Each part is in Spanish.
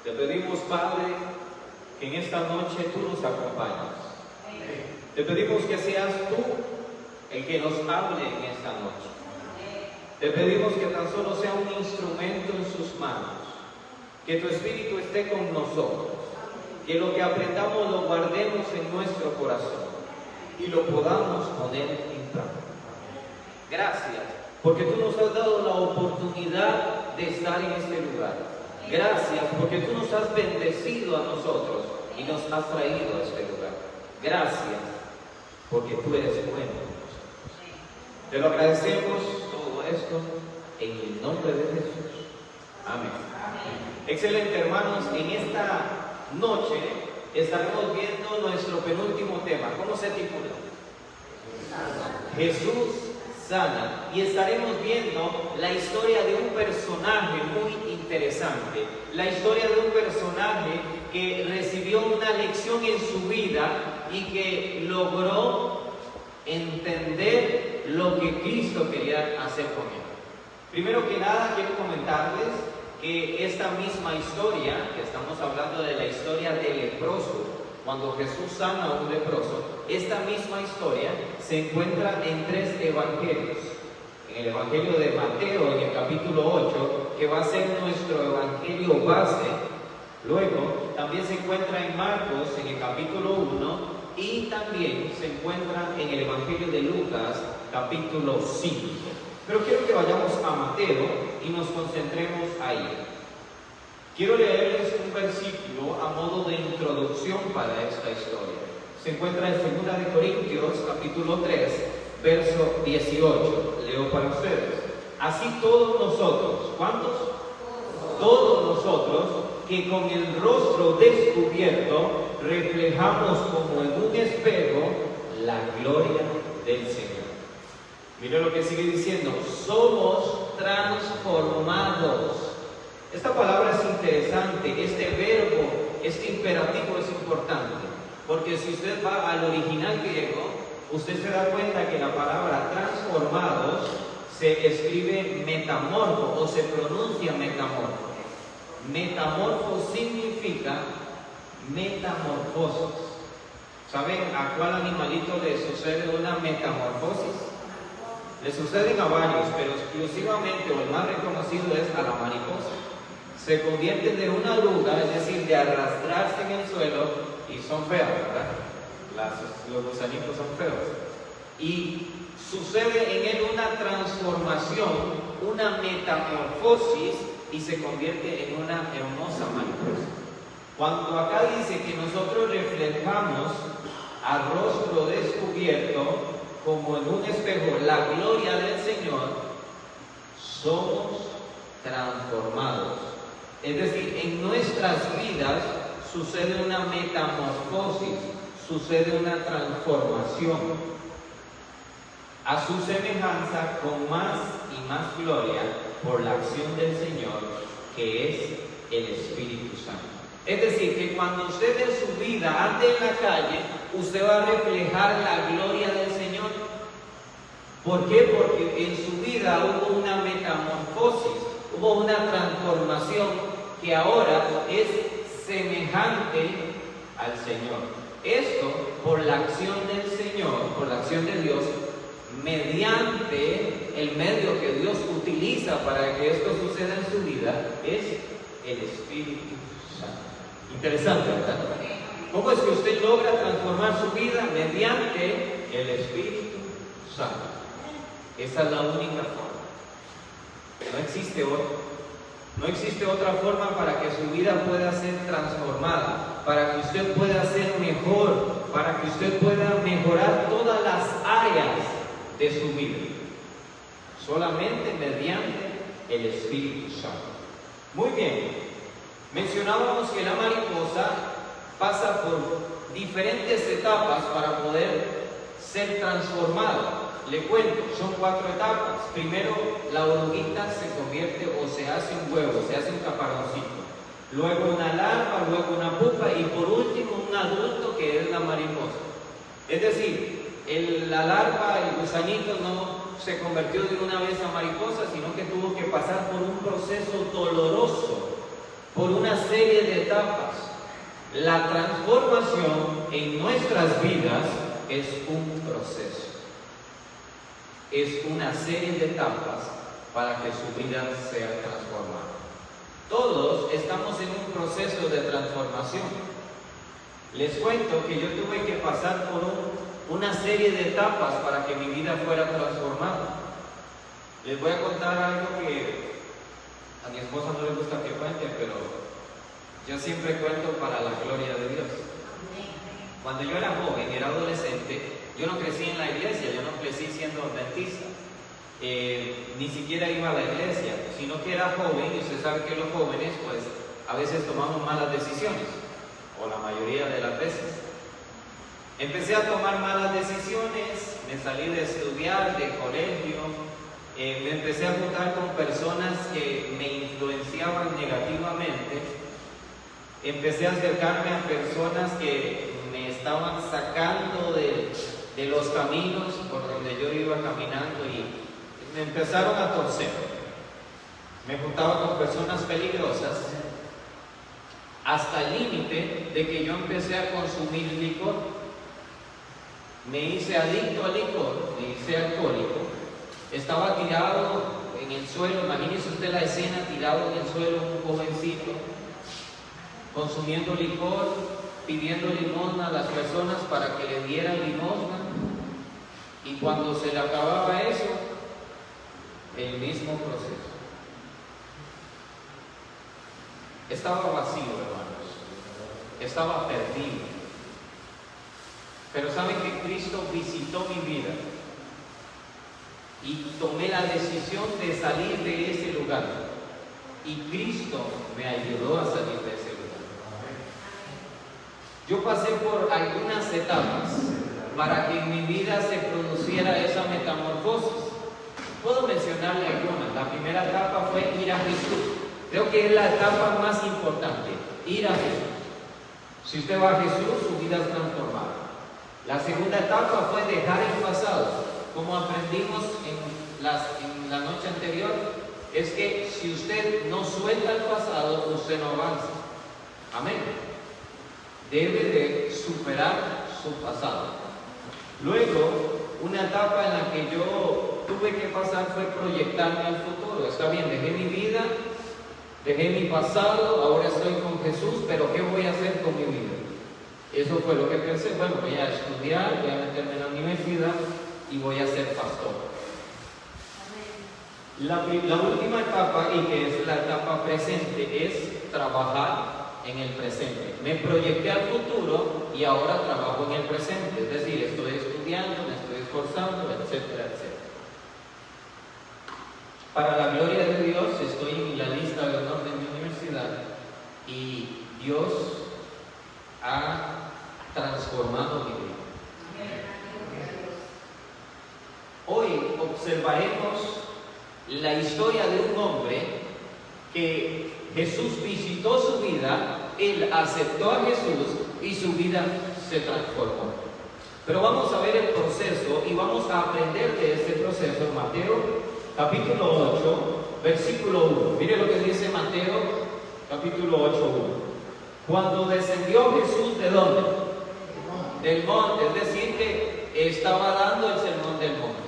Te pedimos, Padre, que en esta noche tú nos acompañes. Te pedimos que seas tú el que nos hable en esta noche. Te pedimos que tan solo sea un instrumento en sus manos, que tu Espíritu esté con nosotros, que lo que aprendamos lo guardemos en nuestro corazón y lo podamos poner en práctica. Gracias, porque tú nos has dado la oportunidad de estar en este lugar. Gracias, porque tú nos has bendecido a nosotros y nos has traído a este lugar. Gracias, porque tú eres bueno. Te lo agradecemos todo esto en el nombre de Jesús. Amén. Excelente, hermanos. En esta noche estaremos viendo nuestro penúltimo tema. ¿Cómo se titula? Jesús sana. Y estaremos viendo la historia de un personaje muy interesante. La historia de un personaje que recibió una lección en su vida y que logró entender lo que Cristo quería hacer con él. Primero que nada, quiero comentarles que esta misma historia, que estamos hablando de la historia del leproso, cuando Jesús sana a un leproso, esta misma historia se encuentra en 3 evangelios. En el evangelio de Mateo, en el capítulo 8, que va a ser nuestro evangelio base. Luego, también se encuentra en Marcos, en el capítulo 1, y también se encuentra en el evangelio de Lucas, capítulo 5. Pero quiero que vayamos a Mateo y nos concentremos ahí. Quiero leerles un versículo a modo de introducción para esta historia. Se encuentra en 2 Corintios, capítulo 3, verso 18. Leo para ustedes. Así todos nosotros, ¿cuántos? Todos nosotros, que con el rostro descubierto reflejamos como en un espejo la gloria del Señor. Mire lo que sigue diciendo, somos transformados. Esta palabra es interesante, este verbo, este imperativo es importante, porque si usted va al original griego, usted se da cuenta que la palabra transformados se escribe metamorfo o se pronuncia metamorfo. Metamorfo significa metamorfosis. ¿Saben a cuál animalito le sucede una metamorfosis? Le suceden a varios, pero exclusivamente o el más reconocido es a la mariposa. Se convierten de una oruga, es decir, de arrastrarse en el suelo, y son feas, ¿verdad? Los gusanitos son feos. Y sucede en él una transformación, una metamorfosis, y se convierte en una hermosa mariposa. Cuando acá dice que nosotros reflejamos a rostro descubierto, como en un espejo, la gloria del Señor, somos transformados. Es decir, en nuestras vidas sucede una metamorfosis, sucede una transformación. A su semejanza, con más y más gloria, por la acción del Señor, que es el Espíritu Santo. Es decir, que cuando usted en su vida ande en la calle, usted va a reflejar la gloria del Señor. ¿Por qué? Porque en su vida hubo una metamorfosis, hubo una transformación que ahora es semejante al Señor. Esto por la acción del Señor, por la acción de Dios, mediante el medio que Dios utiliza para que esto suceda en su vida, es el Espíritu Santo. Interesante, ¿verdad? ¿Cómo es que usted logra transformar su vida? Mediante el Espíritu Santo. Esa es la única forma. No existe otra. No existe otra forma para que su vida pueda ser transformada, para que usted pueda ser mejor, para que usted pueda mejorar todas las áreas de su vida. Solamente mediante el Espíritu Santo. Muy bien. Mencionábamos que la mariposa pasa por diferentes etapas para poder ser transformada. Le cuento, son 4 etapas. Primero, la oruguita se convierte o se hace un huevo, se hace un caparoncito. Luego una larva, luego una pupa y por último un adulto que es la mariposa. Es decir, la larva, el gusanito no se convirtió de una vez a mariposa, sino que tuvo que pasar por un proceso doloroso, por una serie de La transformación en nuestras vidas es un proceso. Es una serie de etapas para que su vida sea transformada. Todos estamos en un proceso de transformación. Les cuento que yo tuve que pasar por una serie de etapas para que mi vida fuera transformada. Les voy a contar algo que a mi esposa no le gusta que cuente, pero yo siempre cuento para la gloria de Dios. Cuando yo era joven, era adolescente, yo no crecí en la iglesia, yo no crecí siendo adventista. Ni siquiera iba a la iglesia, sino que era joven, y usted sabe que los jóvenes pues a veces tomamos malas decisiones, o la mayoría de las veces. Empecé a tomar malas decisiones, me salí de estudiar, de colegio, me empecé a juntar con personas que me influenciaban negativamente, empecé a acercarme a personas que me estaban sacando de los caminos por donde yo iba caminando y me empezaron a torcer. Me juntaba con personas peligrosas hasta el límite de que yo empecé a consumir licor. Me hice adicto al licor, me hice alcohólico. Estaba tirado en el suelo, imagínese usted la escena, tirado en el suelo un jovencito, consumiendo licor, pidiendo limosna a las personas para que le dieran limosna, y cuando se le acababa eso, el mismo proceso. Estaba vacío, hermanos, estaba perdido. Pero saben que Cristo visitó mi vida y tomé la decisión de salir de ese lugar, y Cristo me ayudó a salir de ese lugar. Yo pasé por algunas etapas para que en mi vida se produciera esa metamorfosis. Puedo mencionarle algunas. La primera etapa fue ir a Jesús. Creo que es la etapa más importante, ir a Jesús. Si usted va a Jesús, su vida es transformada. La segunda etapa fue dejar el pasado. Como aprendimos en la noche anterior, es que si usted no suelta el pasado, usted no avanza. Amén. Debe de superar su pasado. Luego, una etapa en la que yo tuve que pasar fue proyectarme al futuro. Está bien, dejé mi vida, dejé mi pasado, ahora estoy con Jesús, pero ¿qué voy a hacer con mi vida? Eso fue lo que pensé. Bueno, voy a estudiar, voy a meterme en la universidad y voy a ser pastor. La última etapa, y que es la etapa presente, es trabajar en el presente. Me proyecté al futuro y ahora trabajo en el presente. Es decir, estoy estudiando, me estoy esforzando, etcétera, etcétera. Para la gloria de Dios, estoy en la lista de honor de mi universidad y Dios ha transformado mi vida. Hoy observaremos la historia de un hombre que Jesús visitó su vida, él aceptó a Jesús y su vida se transformó. Pero vamos a ver el proceso y vamos a aprender de este proceso en Mateo capítulo 8, versículo 1. Mire lo que dice Mateo capítulo 8, 1. Cuando descendió Jesús, ¿de dónde? Del monte, es decir, que estaba dando el sermón del monte.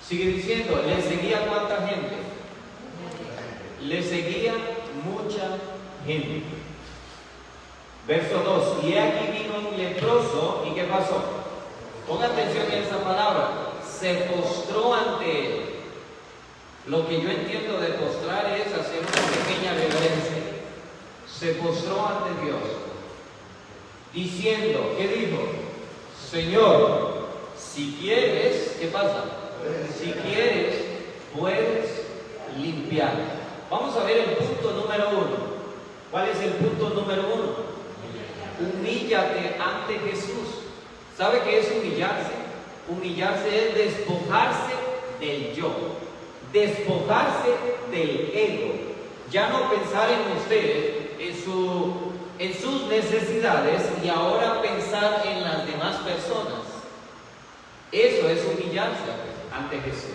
Sigue diciendo, ¿le seguía cuánta gente? Le seguía mucha gente. Verso 2, y aquí vino un leproso, ¿y qué pasó? Ponga atención en esa palabra, se postró ante él. Lo que yo entiendo de postrar es hacer una pequeña reverencia. Se postró ante Dios, diciendo, ¿qué dijo? Señor, si quieres, ¿qué pasa? Si quieres, puedes limpiar. Vamos a ver el punto número 1. ¿Cuál es el punto número 1? Humíllate ante Jesús. ¿Sabe qué es humillarse? Humillarse es despojarse del yo, despojarse del ego. Ya no pensar en usted, en sus necesidades, y ahora pensar en las demás personas. Eso es humillarse ante Jesús.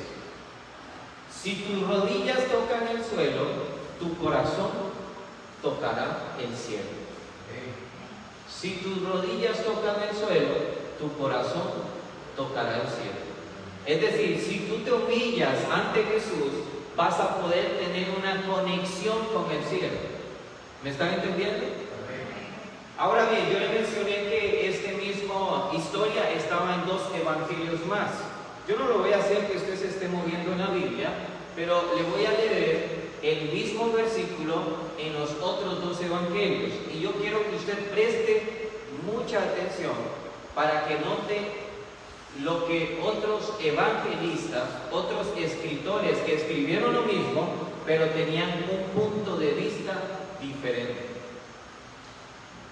Si tus rodillas tocan el suelo, tu corazón tocará el cielo. Si tus rodillas tocan el suelo, tu corazón tocará el cielo. Es decir, si tú te humillas ante Jesús, vas a poder tener una conexión con el cielo. ¿Me están entendiendo? Ahora bien, yo le mencioné que esta misma historia estaba en 2 evangelios más. Yo no lo voy a hacer que usted se esté moviendo en la Biblia, pero le voy a leer el mismo versículo en los otros 2 evangelios. Y yo quiero que usted preste mucha atención para que note lo que otros evangelistas, otros escritores que escribieron lo mismo, pero tenían un punto de vista diferente.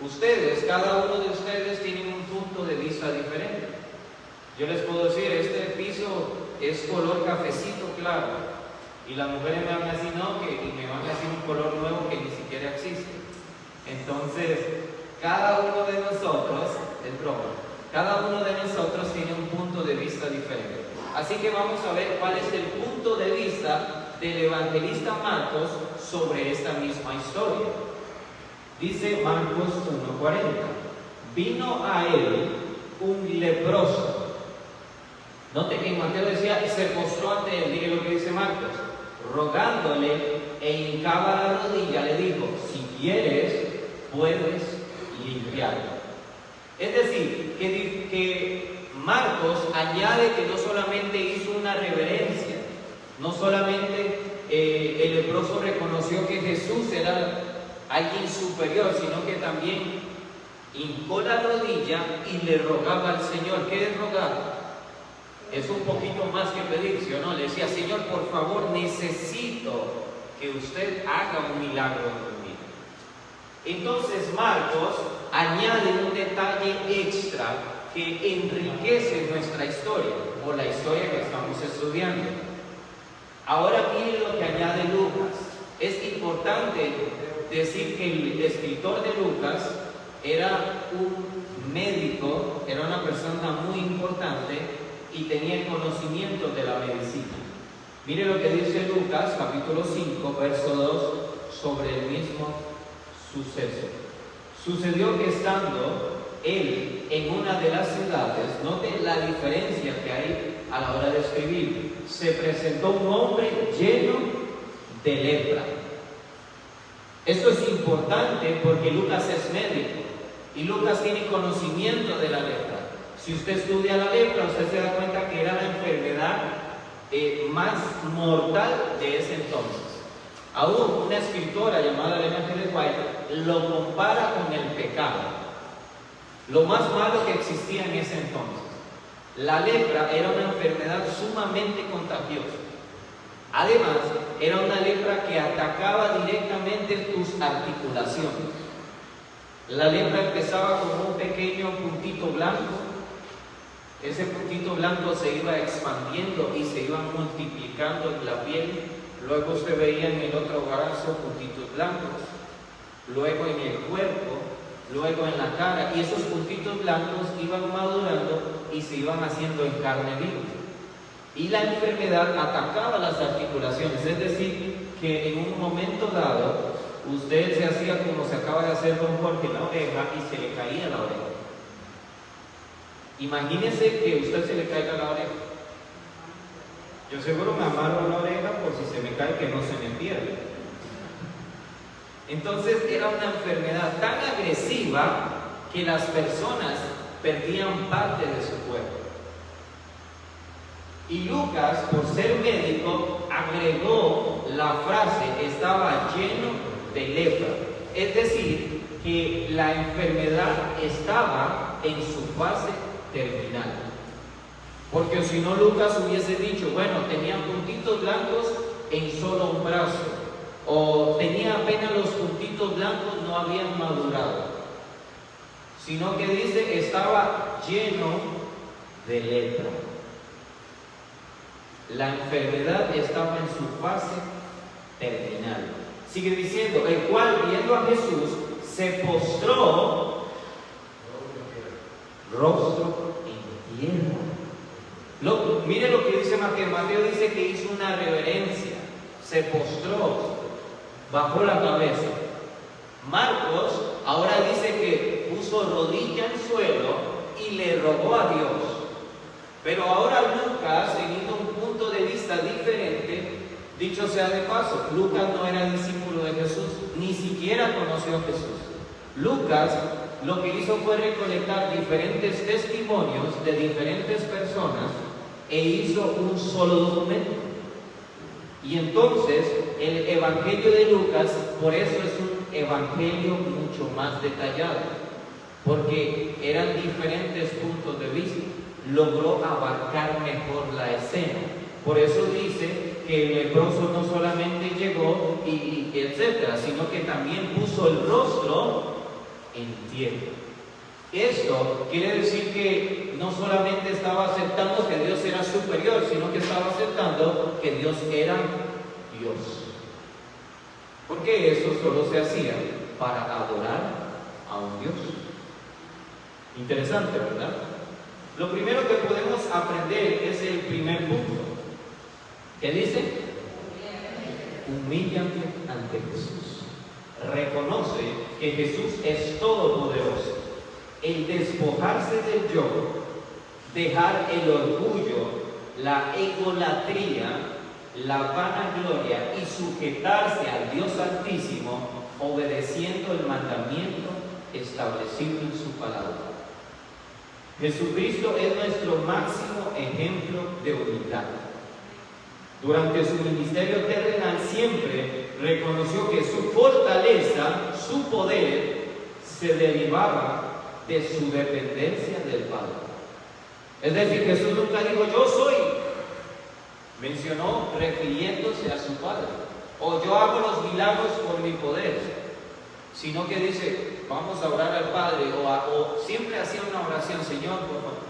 Ustedes, cada uno de ustedes tienen un punto de vista diferente. Yo les puedo decir, este piso es color cafecito claro, y las mujeres me van a decir no, y me van a decir un color nuevo que ni siquiera existe. Entonces, cada uno de nosotros, es broma, cada uno de nosotros tiene un punto de vista diferente. Así que vamos a ver cuál es el punto de vista del evangelista Marcos sobre esta misma historia. Dice Marcos 1:40, vino a él un leproso. Note que en Mateo decía, se postró ante él, diga lo que dice Marcos, rogándole e hincaba la rodilla, le dijo, si quieres, puedes limpiarlo. Es decir, que Marcos añade que no solamente hizo una reverencia, no solamente el leproso reconoció que Jesús era alguien superior, sino que también hincó la rodilla y le rogaba al Señor. ¿Qué es rogar? Es un poquito más que pedir, ¿sí o no? Le decía, Señor, por favor, necesito que usted haga un milagro en mi vida. Entonces Marcos añade un detalle extra que enriquece nuestra historia, o la historia que estamos estudiando. Ahora miren lo que añade Lucas. Es importante decir que el escritor de Lucas era un médico, era una persona muy importante y tenía conocimiento de la medicina. Mire lo que dice Lucas, capítulo 5, verso 2, sobre el mismo suceso. Sucedió que estando él en una de las ciudades, note la diferencia que hay a la hora de escribir, se presentó un hombre lleno de lepra. Esto es importante porque Lucas es médico y Lucas tiene conocimiento de la lepra. Si usted estudia la lepra, usted se da cuenta que era la enfermedad más mortal de ese entonces. Aún una escritora llamada Ellen G. White lo compara con el pecado, lo más malo que existía en ese entonces. La lepra era una enfermedad sumamente contagiosa. Además, era una lepra que atacaba directamente tus articulaciones. La lepra empezaba con un pequeño puntito blanco. Ese puntito blanco se iba expandiendo y se iba multiplicando en la piel. Luego usted veía en el otro brazo puntitos blancos, luego en el cuerpo, luego en la cara, y esos puntitos blancos iban madurando y se iban haciendo en carne viva. Y la enfermedad atacaba las articulaciones, es decir, que en un momento dado usted se hacía como se acaba de hacer don Jorge en la oreja y se le caía la oreja. Imagínese que a usted se le caiga la oreja. Yo seguro me amarro la oreja por si se me cae que no se me pierda. Entonces era una enfermedad tan agresiva que las personas perdían parte de su cuerpo. Y Lucas, por ser médico, agregó la frase, estaba lleno de lepra. Es decir, que la enfermedad estaba en su fase terminal. Porque si no, Lucas hubiese dicho, bueno, tenía puntitos blancos en solo un brazo, o tenía apenas los puntitos blancos, no habían madurado. Sino que dice, estaba lleno de lepra. La enfermedad estaba en su fase terminal. Sigue diciendo, el cual, viendo a Jesús, se postró rostro en tierra. Mire lo que dice Mateo. Mateo dice que hizo una reverencia, se postró, bajó la cabeza. Marcos Ahora dice que puso rodilla al suelo y le rogó a Dios. Pero ahora Lucas, teniendo un punto de vista diferente, dicho sea de paso, Lucas no era discípulo de Jesús, ni siquiera conoció a Jesús. Lucas lo que hizo fue recolectar diferentes testimonios de diferentes personas e hizo un solo documento. Y entonces el Evangelio de Lucas, por eso es un evangelio mucho más detallado, porque eran diferentes puntos de vista, logró abarcar mejor la escena. Por eso dice que el leproso no solamente llegó y etcétera, sino que también puso el rostro en tierra. Esto quiere decir que no solamente estaba aceptando que Dios era superior, sino que estaba aceptando que Dios era Dios. Porque eso solo se hacía para adorar a un Dios. Interesante, ¿verdad? Lo primero que podemos aprender es el primer punto. ¿Qué dice? Humíllate ante Jesús. Reconoce que Jesús es todopoderoso. El despojarse del yo, dejar el orgullo, la egolatría, la vanagloria y sujetarse al Dios Altísimo, obedeciendo el mandamiento establecido en su palabra. Jesucristo es nuestro máximo ejemplo de humildad. Durante su ministerio terrenal siempre reconoció que su fortaleza, su poder, se derivaba de su dependencia del Padre. Es decir, Jesús nunca dijo yo soy, mencionó refiriéndose a su Padre, o yo hago los milagros por mi poder, sino que dice vamos a orar al Padre, o siempre hacía una oración, Señor, por favor.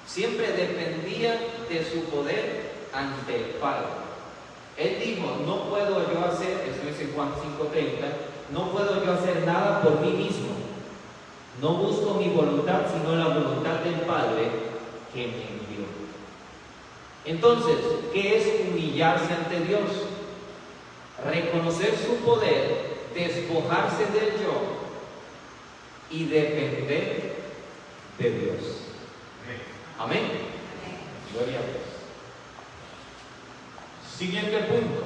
Siempre dependía de su poder ante el Padre. Él dijo, no puedo yo hacer, eso es en Juan 5:30, no puedo yo hacer nada por mí mismo. No busco mi voluntad, sino la voluntad del Padre que me envió. Entonces, ¿qué es humillarse ante Dios? Reconocer su poder, despojarse del yo y depender de Dios. Amén. Gloria a Dios. Siguiente punto.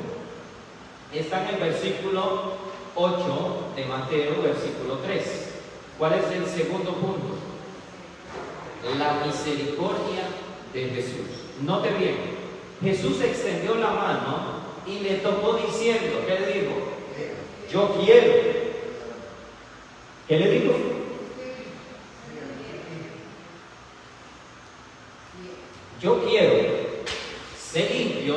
Está en el versículo 8 de Mateo, versículo 3. ¿Cuál es el segundo punto? La misericordia de Jesús. Note bien, Jesús extendió la mano y le tocó diciendo, ¿qué le dijo? Yo quiero. ¿Qué le dijo? Yo quiero. Se limpió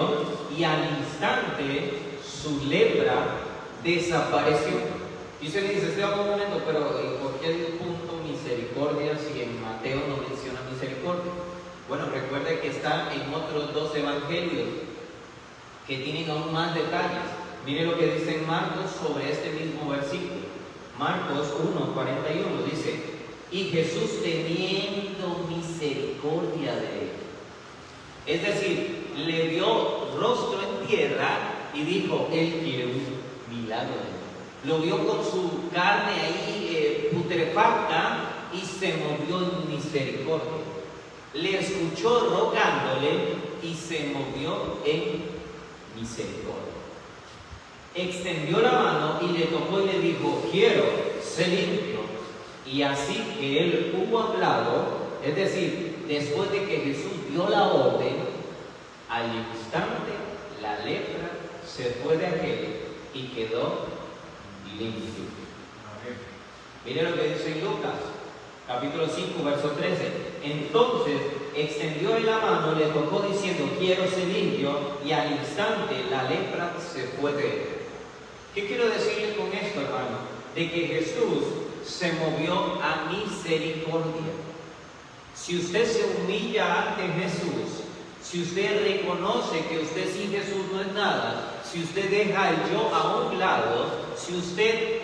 y al instante su lepra desapareció. Y usted me dice, Esteban, un momento, pero ¿por qué el punto misericordia si en Mateo no menciona misericordia? Bueno, recuerde que está en otros dos evangelios que tienen aún más detalles. Mire lo que dice en Marcos sobre este mismo versículo. Marcos 1:41 dice, y Jesús teniendo misericordia de él. Es decir, le dio rostro en tierra y dijo, él quiere un milagro de él. Lo vio con su carne ahí putrefacta y se movió en misericordia. Le escuchó rogándole y se movió en misericordia. Extendió la mano y le tocó y le dijo, quiero ser limpio. Y así que él hubo hablado, es decir, después de que Jesús dio la orden, al instante la lepra se fue de aquel y quedó limpio. Mire lo que dice en Lucas, capítulo 5, verso 13. Entonces extendió él la mano, le tocó diciendo, quiero ser limpio, y al instante la lepra se fue de él. ¿Qué quiero decirle con esto, hermano? De que Jesús se movió a misericordia. Si usted se humilla ante Jesús, si usted reconoce que usted sin Jesús no es nada, si usted deja el yo a un lado, si usted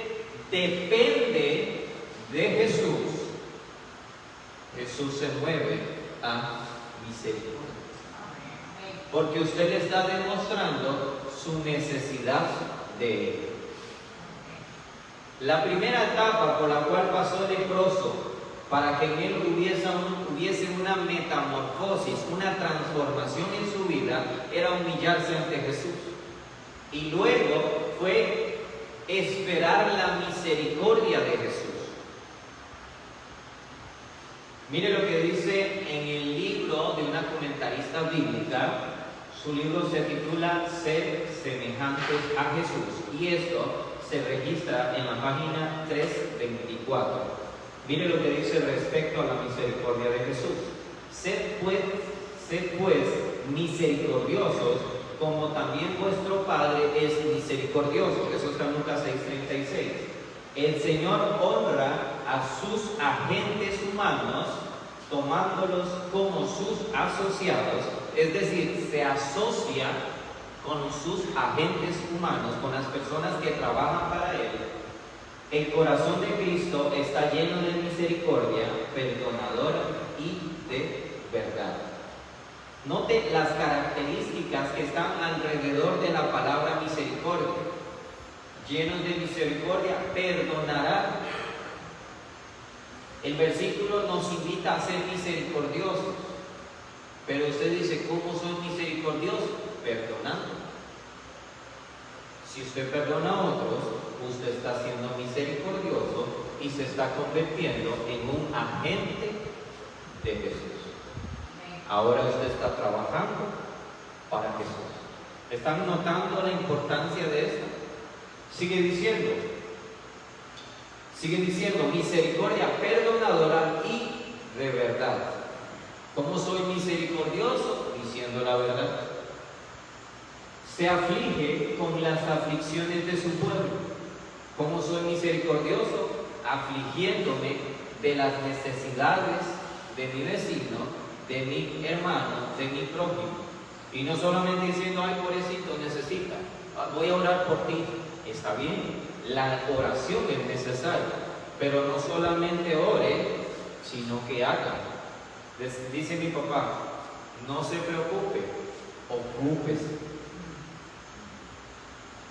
depende de Jesús, Jesús se mueve a misericordia. Porque usted le está demostrando su necesidad de él. La primera etapa por la cual pasó el leproso para que en él hubiese una metamorfosis, una transformación en su vida, era humillarse ante Jesús. Y luego fue esperar la misericordia de Jesús. Mire lo que dice en el libro de una comentarista bíblica. Su libro se titula Ser semejantes a Jesús, y esto se registra en la página 324. Mire lo que dice respecto a la misericordia de Jesús. Sed pues misericordiosos, como también vuestro Padre es misericordioso. Eso está en Lucas 6:36. El Señor honra a sus agentes humanos, tomándolos como sus asociados, es decir, se asocia con sus agentes humanos, con las personas que trabajan para Él. El corazón de Cristo está lleno de misericordia, perdonadora y de verdad. Note las características que están alrededor de la palabra misericordia. Llenos de misericordia, perdonará. El versículo nos invita a ser misericordiosos. Pero usted dice, ¿cómo soy misericordioso? Perdonando. Si usted perdona a otros, usted está siendo misericordioso y se está convirtiendo en un agente de Jesús. Ahora usted está trabajando para Jesús. ¿Están notando la importancia de esto? Sigue diciendo, misericordia perdonadora y de verdad. ¿Cómo soy misericordioso? Diciendo la verdad. Se aflige con las aflicciones de su pueblo. ¿Cómo soy misericordioso? Afligiéndome de las necesidades de mi vecino, de mi hermano, de mi prójimo. Y no solamente diciendo, ay, pobrecito, necesita, voy a orar por ti. Está bien, la oración es necesaria, pero no solamente ore, sino que haga. Dice mi papá, no se preocupe, ocúpese.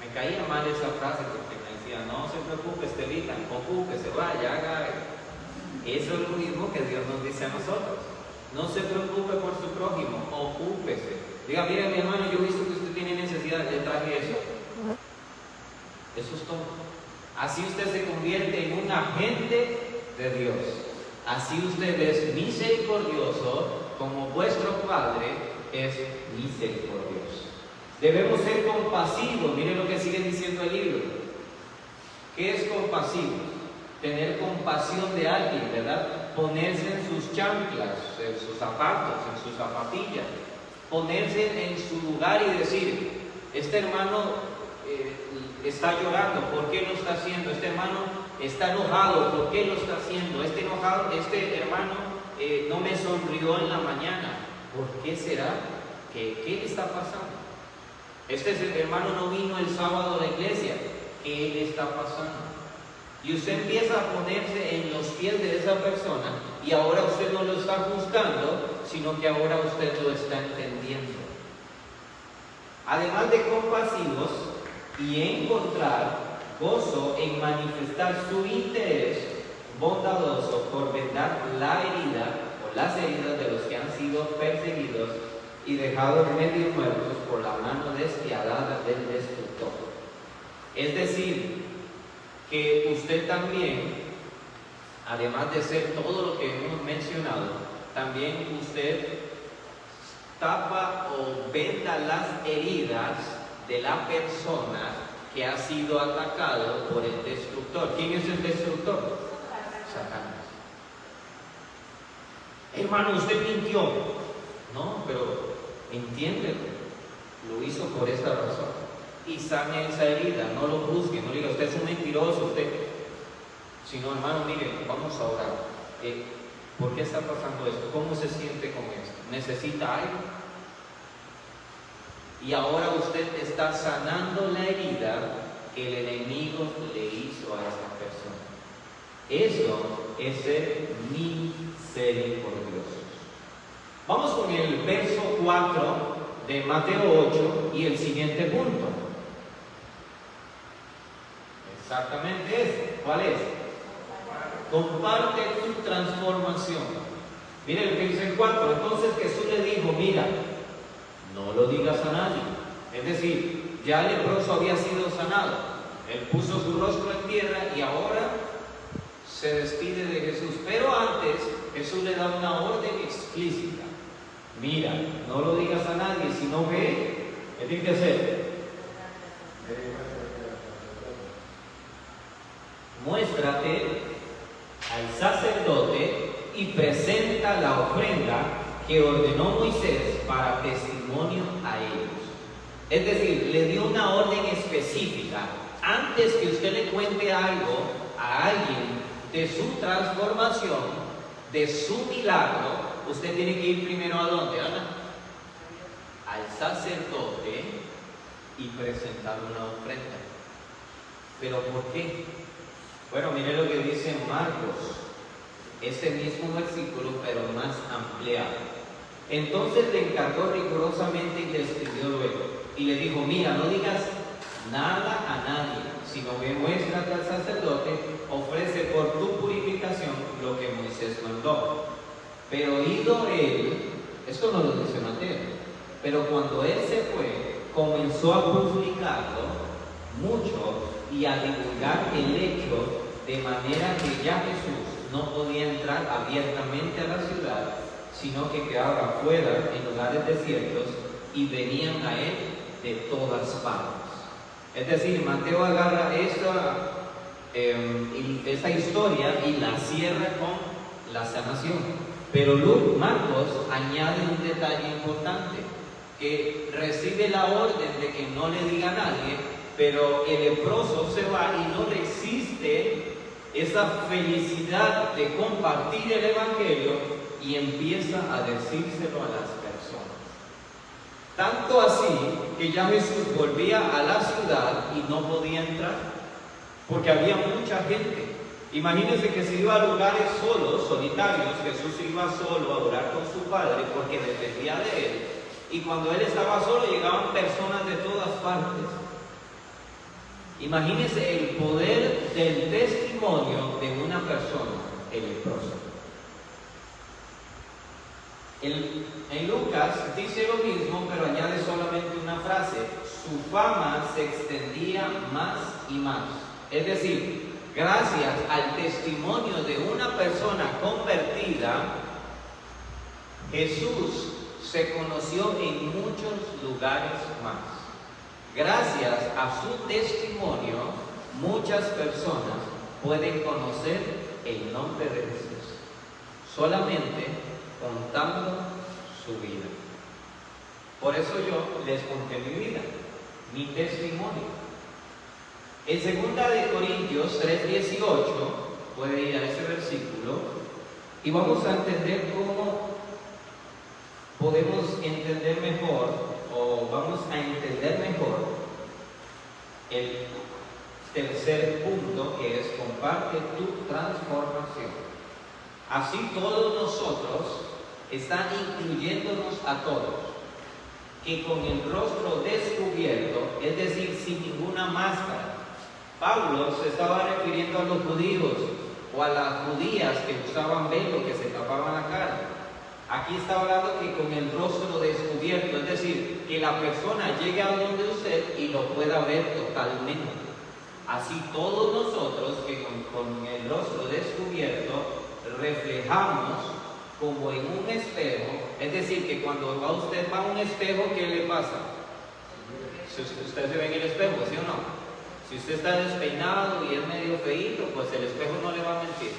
Me caía mal esa frase porque me decía, no se preocupe, Estelita, ocúpese, vaya, haga. Eso es lo mismo que Dios nos dice a nosotros. No se preocupe por su prójimo, ocúpese. Diga, mire mi hermano, yo he visto que usted tiene necesidad, le traje eso. Eso es todo. Así usted se convierte en un agente de Dios. Así usted es misericordioso, como vuestro Padre es misericordioso. Debemos ser compasivos. Mire lo que sigue diciendo el libro. ¿Qué es compasivo? Tener compasión de alguien, ¿verdad? Ponerse en sus chanclas, en sus zapatos, en sus zapatillas. Ponerse en su lugar y decir, este hermano está llorando, ¿por qué lo está haciendo? Este hermano está enojado, ¿por qué lo está haciendo? Este hermano no me sonrió en la mañana, ¿por qué será? ¿Qué le está pasando? Este hermano no vino el sábado a la iglesia, ¿qué le está pasando? Y usted empieza a ponerse en los pies de esa persona y ahora usted no lo está juzgando, sino que ahora usted lo está entendiendo. Además de compasivos, y encontrar gozo en manifestar su interés bondadoso por vendar la herida o las heridas de los que han sido perseguidos y dejados medio muertos por la mano despiadada del destructor. Es decir, que usted también, además de ser todo lo que hemos mencionado, también usted tapa o venda las heridas de la persona que ha sido atacado por el destructor. ¿Quién es el destructor? Satanás. Hermano, usted mintió. No, pero entiéndelo. Lo hizo por esa razón. Y sane esa herida. No lo juzgue. No diga, usted es un mentiroso. Sino, hermano, mire, vamos a orar. ¿Por qué está pasando esto? ¿Cómo se siente con esto? ¿Necesita algo? Y ahora usted está sanando la herida que el enemigo le hizo a esa persona. Eso es ser misericordioso. Vamos con el verso 4 de Mateo 8 y el siguiente punto. Exactamente ese. ¿Cuál es? Comparte tu transformación. Mire lo que dice el 4. Entonces Jesús le dijo, mira, no lo digas a nadie. Es decir, ya el leproso había sido sanado. Él puso su rostro en tierra y ahora se despide de Jesús. Pero antes Jesús le da una orden explícita. Mira, no lo digas a nadie, sino ve, ¿qué tiene que hacer? Muéstrate al sacerdote y presenta la ofrenda que ordenó Moisés para testimonio a ellos. Es decir, le dio una orden específica. Antes que usted le cuente algo a alguien de su transformación, de su milagro, usted tiene que ir primero ¿a dónde, Ana? Al sacerdote y presentar una ofrenda. ¿Pero por qué? Bueno, mire lo que dice en Marcos, ese mismo versículo, pero más ampliado. Entonces le encargó rigurosamente y le escribió luego, y le dijo, mira, no digas nada a nadie, sino que muéstrate al sacerdote, ofrece por tu purificación lo que Moisés mandó. Pero oído él, esto no lo dice Mateo, pero cuando él se fue, comenzó a publicarlo mucho y a divulgar el hecho, de manera que ya Jesús no podía entrar abiertamente a la ciudad, sino que quedaba afuera en lugares desiertos y venían a él de todas partes. Es decir, Mateo agarra esta historia y la cierra con la sanación. Pero Marcos añade un detalle importante, que recibe la orden de que no le diga a nadie, pero el leproso se va y no resiste esa felicidad de compartir el evangelio y empieza a decírselo a las personas. Tanto así que ya Jesús volvía a la ciudad y no podía entrar, porque había mucha gente. Imagínense que se iba a lugares solos, solitarios. Jesús iba solo a orar con su Padre porque dependía de él. Y cuando él estaba solo llegaban personas de todas partes. Imagínense el poder del testimonio de una persona, el leproso. En Lucas dice lo mismo, pero añade solamente una frase: su fama se extendía más y más. Es decir, gracias al testimonio de una persona convertida, Jesús se conoció en muchos lugares más. Gracias a su testimonio, muchas personas pueden conocer el nombre de Jesús, solamente contando su vida. Por eso yo les conté mi vida, mi testimonio. En 2 de Corintios 3:18, puede ir a ese versículo, y vamos a entender cómo podemos entender mejor, o vamos a entender mejor el tercer punto, que es comparte tu transformación. Así todos nosotros, están incluyéndonos a todos, que con el rostro descubierto, es decir, sin ninguna máscara. Pablo se estaba refiriendo a los judíos o a las judías que usaban velo, que se tapaban la cara. Aquí está hablando que con el rostro descubierto, es decir, que la persona llegue a donde usted y lo pueda ver totalmente. Así todos nosotros, que con el rostro descubierto reflejamos como en un espejo. Es decir, que cuando usted va a un espejo, ¿qué le pasa? Si usted se ve en el espejo, ¿sí o no? Si usted está despeinado y es medio feíto, pues el espejo no le va a mentir,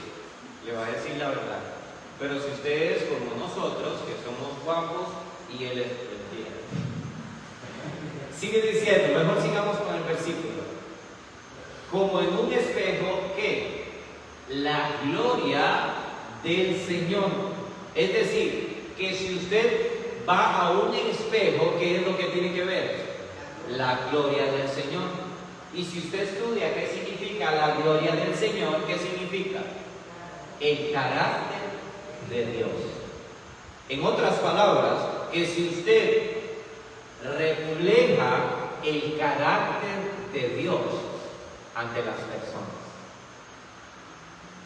le va a decir la verdad. Pero si usted es como nosotros, que somos guapos, y él es mentira. Sigue diciendo, mejor sigamos con el versículo. Como en un espejo, ¿qué? La gloria del Señor. Es decir, que si usted va a un espejo, ¿qué es lo que tiene que ver? La gloria del Señor. Y si usted estudia qué significa la gloria del Señor, ¿qué significa? El carácter de Dios. En otras palabras, que si usted refleja el carácter de Dios, ante las personas.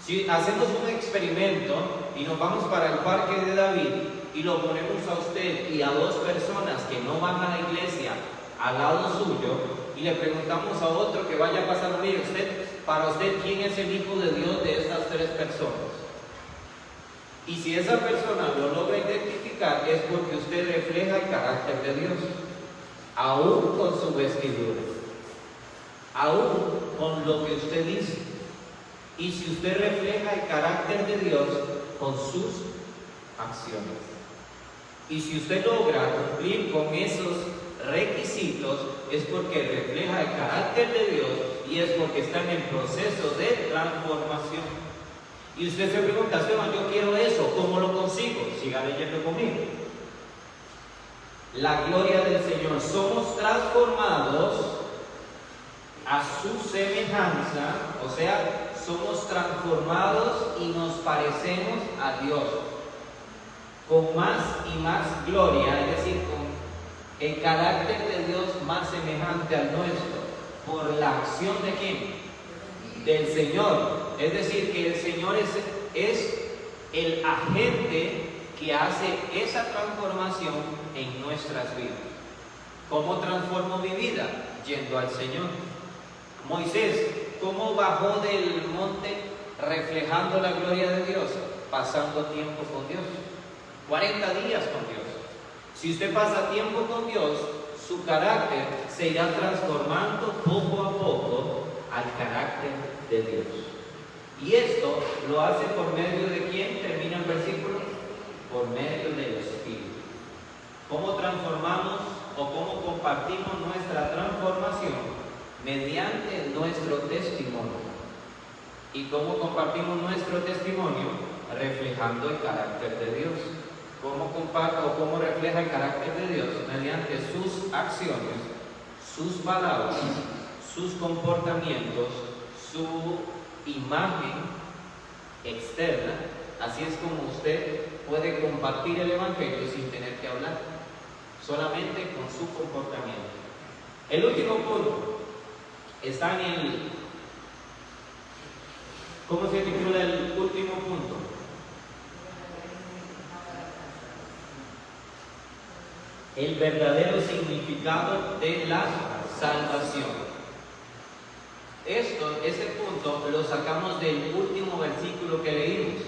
Si hacemos un experimento y nos vamos para el parque de David y lo ponemos a usted y a dos personas que no van a la iglesia al lado suyo, y le preguntamos a otro que vaya pasando, mire para usted, ¿quién es el Hijo de Dios de estas tres personas? Y si esa persona lo logra identificar, es porque usted refleja el carácter de Dios, aún con su vestidura, aún con lo que usted dice. Y si usted refleja el carácter de Dios con sus acciones. Y si usted logra cumplir con esos requisitos, es porque refleja el carácter de Dios y es porque está en el proceso de transformación. Y usted se pregunta, Esteban, yo quiero eso, ¿cómo lo consigo? Siga leyendo conmigo. La gloria del Señor. Somos transformados a su semejanza, o sea, somos transformados y nos parecemos a Dios con más y más gloria, es decir, con el carácter de Dios más semejante al nuestro, por la acción de ¿quién? Del Señor. Es decir, que el Señor es el agente que hace esa transformación en nuestras vidas. ¿Cómo transformo mi vida? Yendo al Señor. Moisés, ¿cómo bajó del monte reflejando la gloria de Dios? Pasando tiempo con Dios. 40 días con Dios. Si usted pasa tiempo con Dios, su carácter se irá transformando poco a poco al carácter de Dios. Y esto lo hace por medio de ¿quién? Termina el versículo. Por medio del Espíritu. ¿Cómo transformamos o cómo compartimos nuestra transformación? Mediante nuestro testimonio. ¿Y cómo compartimos nuestro testimonio? Reflejando el carácter de Dios. ¿Cómo comparto o cómo refleja el carácter de Dios? Mediante sus acciones, sus palabras, sus comportamientos, su imagen externa. Así es como usted puede compartir el Evangelio sin tener que hablar, solamente con su comportamiento. El último punto está en el... ¿Cómo se titula el último punto? El verdadero significado de la salvación. Ese punto lo sacamos del último versículo que leímos.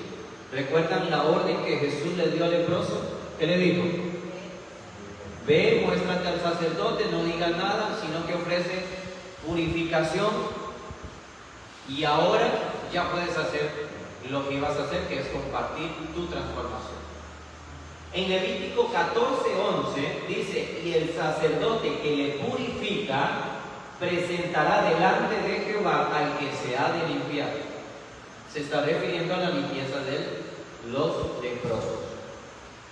¿Recuerdan la orden que Jesús le dio al leproso? ¿Qué le dijo? Ve, muéstrate al sacerdote, no digas nada, sino que ofrece purificación. Y ahora ya puedes hacer lo que ibas a hacer, que es compartir tu transformación. En Levítico 14:11 dice, y el sacerdote que le purifica presentará delante de Jehová al que se ha de limpiar. Se está refiriendo a la limpieza de los leprosos.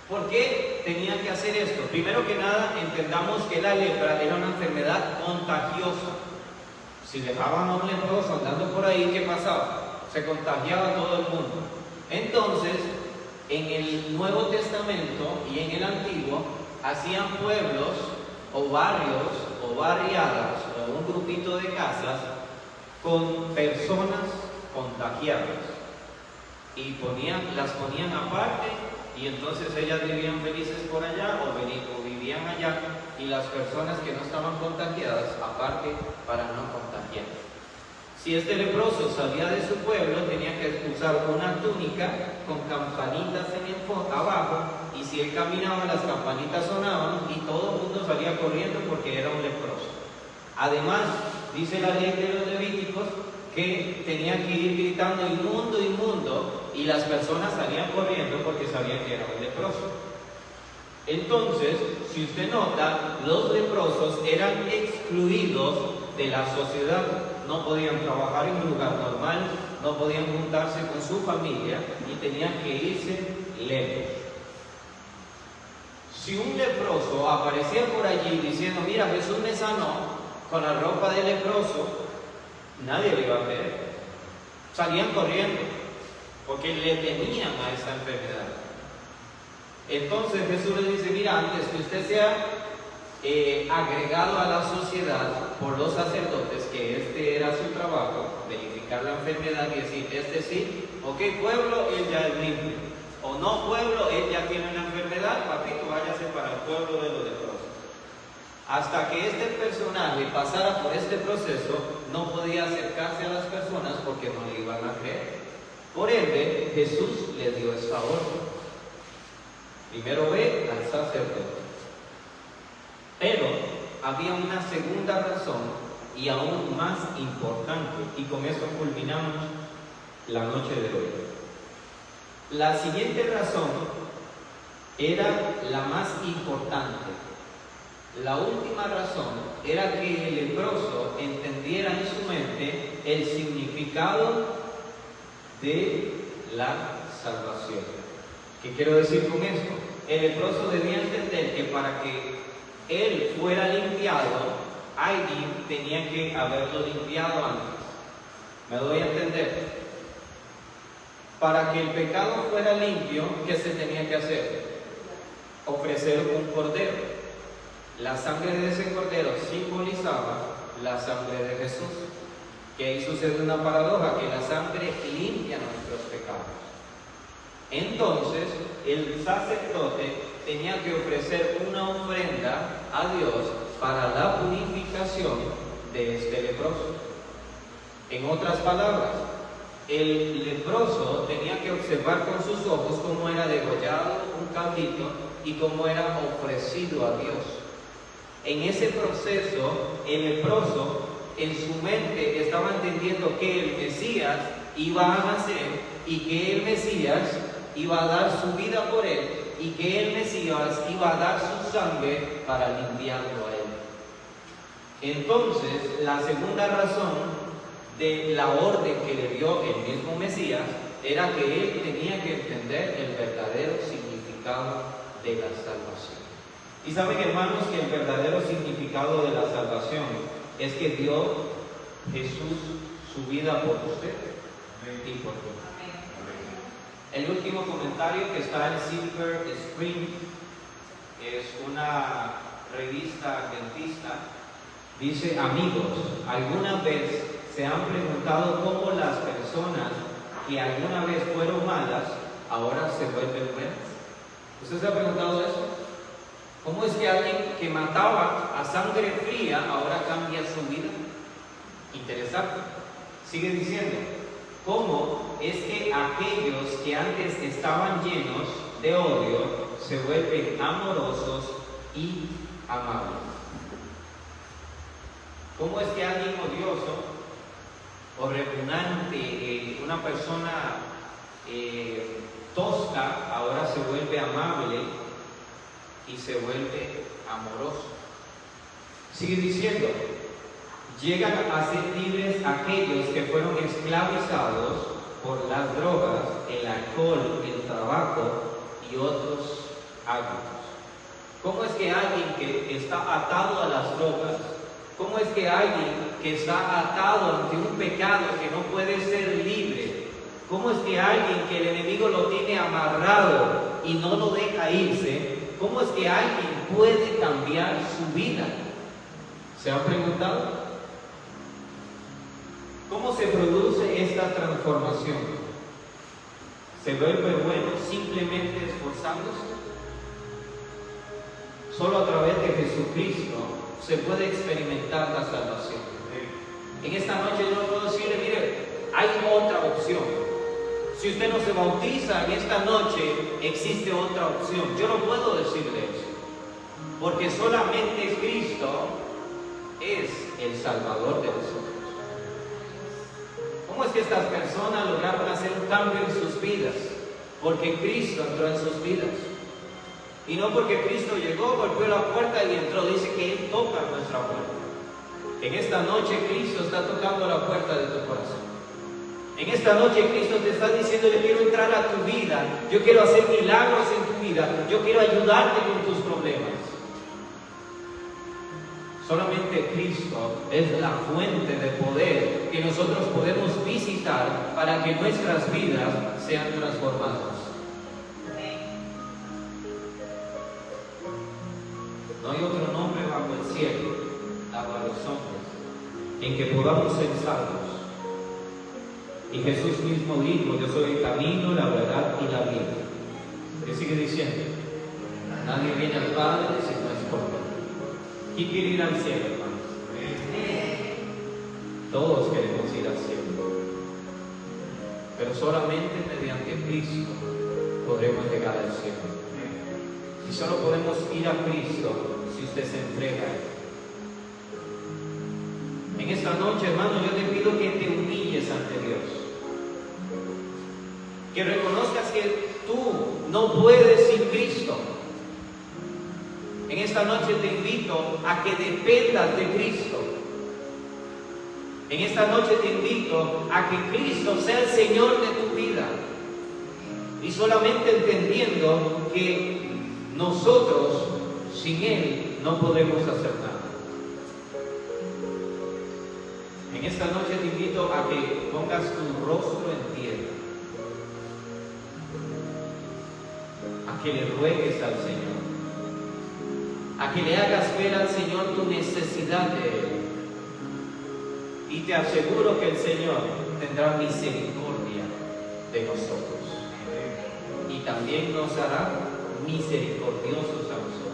¿Por qué tenían que hacer esto? Primero que nada, entendamos que la lepra era una enfermedad contagiosa. Si dejaban a un leproso andando por ahí, ¿qué pasaba? Se contagiaba a todo el mundo. Entonces, en el Nuevo Testamento y en el Antiguo, hacían pueblos o barrios o barriadas o un grupito de casas con personas contagiadas y las ponían aparte, y entonces ellas vivían felices por allá o vivían allá, y las personas que no estaban contagiadas aparte para no contagiar. Si este leproso salía de su pueblo, tenía que usar una túnica con campanitas abajo, y si él caminaba, las campanitas sonaban y todo el mundo salía corriendo porque era un leproso. Además, dice la ley de los Levíticos que tenía que ir gritando inmundo, inmundo, y las personas salían corriendo porque sabían que era un leproso. Entonces, si usted nota, los leprosos eran excluidos de la sociedad. No podían trabajar en un lugar normal, no podían juntarse con su familia y tenían que irse lejos. Si un leproso aparecía por allí diciendo, mira, Jesús me sanó con la ropa de leproso, nadie le iba a creer. Salían corriendo porque le temían a esa enfermedad. Entonces Jesús le dice, mira, antes que usted sea agregado a la sociedad por los sacerdotes, que este era su trabajo, verificar la enfermedad y decir, este sí, ok, pueblo, él ya es limpio, o no pueblo, él ya tiene una enfermedad, papito, váyase para el pueblo de los leprosos. Hasta que este personaje pasara por este proceso, no podía acercarse a las personas porque no le iban a creer. Por ende, Jesús le dio esta orden. Primero ve al sacerdote. Pero había una segunda razón y aún más importante, y con esto culminamos la noche de hoy. La siguiente razón era la más importante. La última razón era que el leproso entendiera en su mente el significado de la salvación. ¿Qué quiero decir con esto? El leproso debía entender que para que él fuera limpiado, alguien tenía que haberlo limpiado antes. ¿Me doy a entender? Para que el pecado fuera limpio, ¿qué se tenía que hacer? Ofrecer un cordero. La sangre de ese cordero simbolizaba la sangre de Jesús. Que ahí sucede una paradoja, que la sangre limpia nuestros pecados. Entonces, el sacerdote tenía que ofrecer una ofrenda a Dios para la purificación de este leproso. En otras palabras, el leproso tenía que observar con sus ojos cómo era degollado un cabrito y cómo era ofrecido a Dios. En ese proceso, el leproso en su mente estaba entendiendo que el Mesías iba a nacer y que el Mesías iba a dar su vida por él y que el Mesías iba a dar su sangre para limpiarlo a él. Entonces, la segunda razón de la orden que le dio el mismo Mesías era que él tenía que entender el verdadero significado de la salvación. Y saben, hermanos, que el verdadero significado de la salvación es que dio Jesús su vida por usted y por mí. El último comentario que está en Silver Spring, es una revista adventista, dice: amigos, ¿alguna vez se han preguntado cómo las personas que alguna vez fueron malas ahora se vuelven buenas? ¿Usted se ha preguntado eso? ¿Cómo es que alguien que mataba a sangre fría ahora cambia su vida? Interesante. Sigue diciendo: ¿cómo es que aquellos que antes estaban llenos de odio se vuelven amorosos y amables? ¿Cómo es que alguien odioso o repugnante, una persona tosca, ahora se vuelve amable y se vuelve amoroso? Sigue diciendo: llegan a ser libres aquellos que fueron esclavizados por las drogas, el alcohol, el tabaco y otros hábitos. ¿Cómo es que alguien que está atado a las drogas, cómo es que alguien que está atado ante un pecado que no puede ser libre, cómo es que alguien que el enemigo lo tiene amarrado y no lo deja irse, cómo es que alguien puede cambiar su vida? ¿Se han preguntado? ¿Cómo se produce esta transformación? ¿Se vuelve bueno simplemente esforzándose? Solo a través de Jesucristo se puede experimentar la salvación. En esta noche yo no puedo decirle: mire, hay otra opción. Si usted no se bautiza en esta noche, existe otra opción. Yo no puedo decirle eso, porque solamente Cristo es el Salvador de nosotros. ¿Cómo es que estas personas lograron hacer un cambio en sus vidas? Porque Cristo entró en sus vidas. Y no porque Cristo llegó, golpeó la puerta y entró. Dice que Él toca nuestra puerta. En esta noche Cristo está tocando la puerta de tu corazón. En esta noche Cristo te está diciendo: yo quiero entrar a tu vida, yo quiero hacer milagros en tu vida, yo quiero ayudarte con tus problemas. Solamente Cristo es la fuente de poder que nosotros podemos visitar para que nuestras vidas sean transformadas. No hay otro nombre bajo en que podamos ser salvos. Y Jesús mismo dijo: yo soy el camino, la verdad y la vida. ¿Qué sigue diciendo? Nadie viene al Padre si no es por mí. ¿Quién quiere ir al cielo, hermanos? Todos queremos ir al cielo, pero solamente mediante Cristo podremos llegar al cielo. Y solo podemos ir a Cristo si usted se entrega a Él. En esta noche, hermano, yo te pido que te humilles ante Dios, que reconozcas que tú no puedes sin Cristo. En esta noche te invito a que dependas de Cristo. En esta noche te invito a que Cristo sea el Señor de tu vida. Y solamente entendiendo que nosotros sin Él no podemos hacer nada. En esta noche te invito a que pongas tu rostro en tierra, a que le ruegues al Señor, a que le hagas ver al Señor tu necesidad de Él. Y te aseguro que el Señor tendrá misericordia de nosotros y también nos hará misericordiosos a nosotros.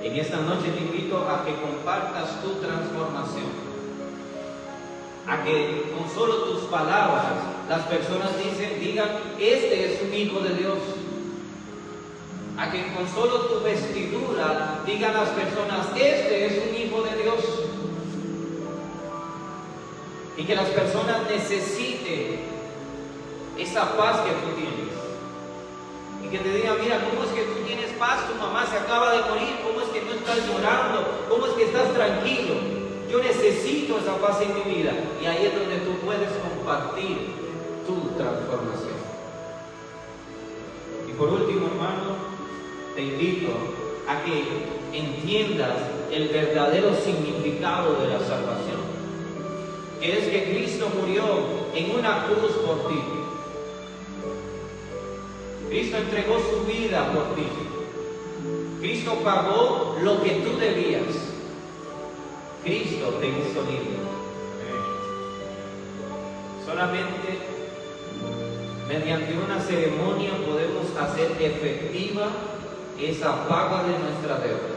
En esta noche te invito a que compartas tu transformación, a que con solo tus palabras las personas digan: este es un hijo de Dios. A que con solo tu vestidura digan las personas: este es un hijo de Dios. Y que las personas necesiten esa paz que tú tienes. Y que te digan: mira, ¿cómo es que tú tienes paz? Tu mamá se acaba de morir. ¿Cómo es que no estás llorando? ¿Cómo es que estás tranquilo? Yo necesito esa paz en mi vida. Y ahí es donde tú puedes compartir tu transformación. Y por último, hermano, te invito a que entiendas el verdadero significado de la salvación, que es que Cristo murió en una cruz por ti. Cristo entregó su vida por ti. Cristo pagó lo que tú debías. Cristo te hizo libre. Solamente mediante una ceremonia podemos hacer efectiva esa paga de nuestra deuda,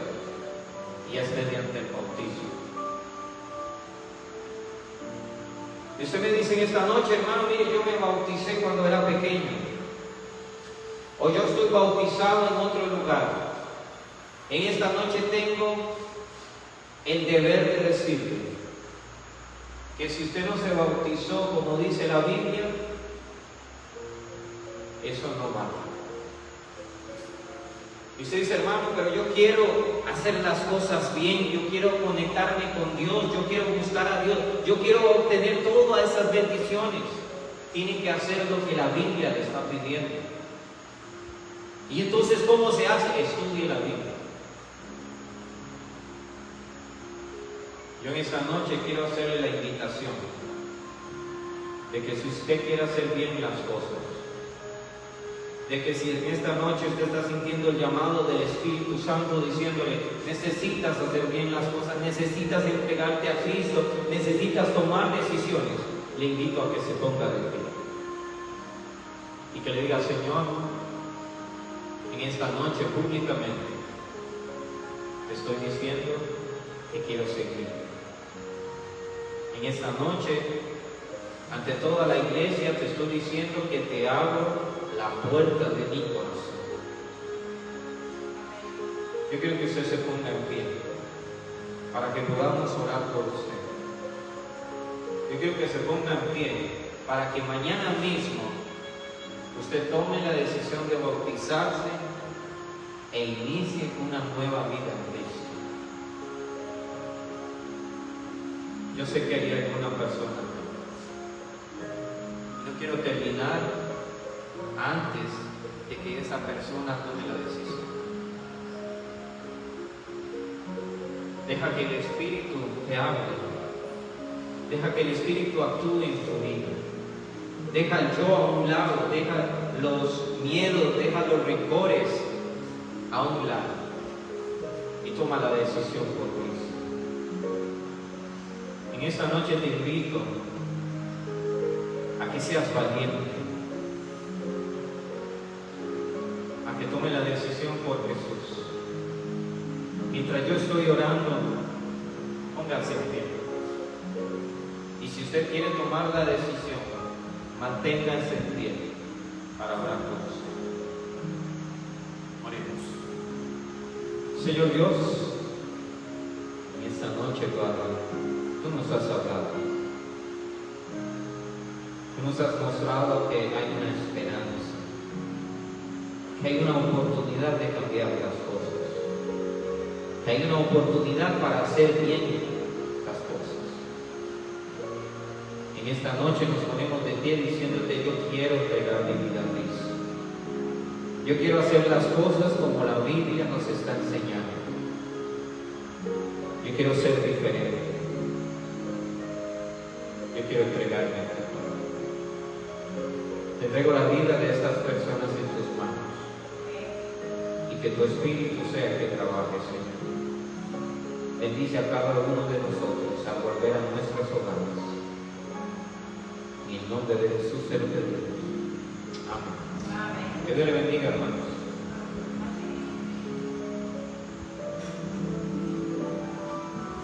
y es mediante el bautismo. Y usted me dice en esta noche: hermano, mire, yo me bauticé cuando era pequeño, o yo estoy bautizado en otro lugar. En esta noche tengo el deber de decirle que si usted no se bautizó como dice la Biblia, eso no vale. Y usted dice: hermano, pero yo quiero hacer las cosas bien, yo quiero conectarme con Dios, yo quiero buscar a Dios, yo quiero obtener todas esas bendiciones. Tiene que hacer lo que la Biblia le está pidiendo. Y entonces, ¿cómo se hace? Estudie la Biblia. Yo en esta noche quiero hacerle la invitación de que si usted quiere hacer bien las cosas, de que si en esta noche usted está sintiendo el llamado del Espíritu Santo diciéndole: necesitas hacer bien las cosas, necesitas entregarte a Cristo, necesitas tomar decisiones, le invito a que se ponga de pie y que le diga: Señor, en esta noche públicamente te estoy diciendo que quiero seguir. En esta noche, ante toda la iglesia, te estoy diciendo que te abro la puerta de mi corazón. Yo quiero que usted se ponga en pie para que podamos orar por usted. Yo quiero que se ponga en pie para que mañana mismo usted tome la decisión de bautizarse e inicie una nueva vida en Cristo. Yo sé que hay alguna persona. No quiero terminar antes de que esa persona tome la decisión. Deja que el Espíritu te hable. Deja que el Espíritu actúe en tu vida. Deja el yo a un lado. Deja los miedos, deja los rencores a un lado. Y toma la decisión por Cristo. En esta noche te invito a que seas valiente, a que tome la decisión por Jesús. Mientras yo estoy orando, póngase en pie. Y si usted quiere tomar la decisión, manténgase en pie para orar por usted. Oremos. Señor Dios, en esta noche, Padre, tú nos has hablado. Tú nos has mostrado que hay una esperanza, que hay una oportunidad de cambiar las cosas, que hay una oportunidad para hacer bien las cosas. En esta noche nos ponemos de pie diciéndote: yo quiero entregar mi vida a Cristo. Yo quiero hacer las cosas como la Biblia nos está enseñando. Yo quiero ser diferente. Yo quiero entregarme a ti. Te entrego la vida de estas personas en tus manos. Y que tu Espíritu sea que trabaje, Señor. Bendice a cada uno de nosotros al volver a nuestros hogares. En el nombre de Jesús te lo pedimos. Amén. Que Dios le bendiga, hermanos.